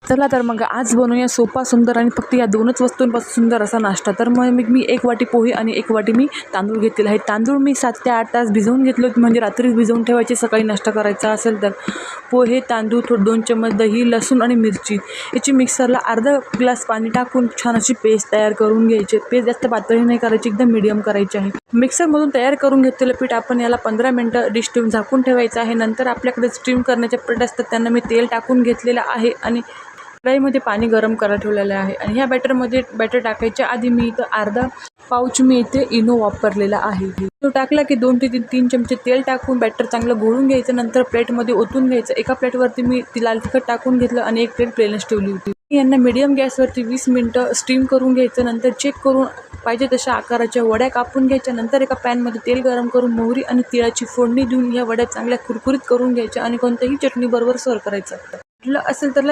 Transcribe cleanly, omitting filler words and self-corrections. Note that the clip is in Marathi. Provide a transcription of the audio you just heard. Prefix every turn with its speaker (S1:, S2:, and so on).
S1: चला तर मग आज बनवूया सोपा, सुंदर आणि फक्त या 2च वस्तूंपासून सुंदर असा नाश्ता. तर मग मी 1 वाटी पोहे आणि 1 वाटी मी तांदूळ घेतलेले आहेत. तांदूळ मी 7 ते 8 तास भिजवून घेतले होते, म्हणजे रात्रीच भिजवून ठेवायचे सकाळी नाश्ता करायचा असेल तर. पोहे, तांदूळ, 2 चम्मच दही, लसूण आणि मिरची याची मिक्सरला अर्धा ग्लास पाणी टाकून छान अशी पेस्ट तयार करून घ्यायची. पेस्ट जास्त पातळी नाही करायची, एकदम मीडियम करायची आहे. मिक्सरमधून तयार करून घेतलेलं पीठ आपण याला 15 मिनटं डिश ठेवून झाकून ठेवायचं आहे. नंतर आपल्याकडे स्टीम करण्याचे पीठ असतात, त्यांना मी तेल टाकून घेतलेलं आहे आणि कढईमध्ये पाणी गरम करायला ठेवलेलं आहे. आणि ह्या बॅटर टाकायच्या आधी मी इथं अर्धा पाऊच मी इथे इनो वापरलेला आहे. तो टाकला की 2 ते 3 चमचे तेल टाकून बॅटर चांगलं घोळून घ्यायचं. नंतर प्लेटमध्ये ओतून घ्यायचं. एका प्लेटवरती मी लाल तिखट टाकून घेतलं आणि एक प्लेट प्लेनच ठेवली होती. यांना मीडियम गॅसवरती 20 मिनटं स्टीम करून घ्यायचं. नंतर चेक करून पाहिजे तशा आकाराच्या वड्या कापून घ्यायच्या. नंतर एका पॅनमध्ये तेल गरम करून मोहरी आणि तिळाची फोडणी देऊन ह्या वड्या चांगल्या कुरकुरीत करून घ्यायच्या आणि कोणत्याही चटणीबरोबर सर्व करायचं. असेल तर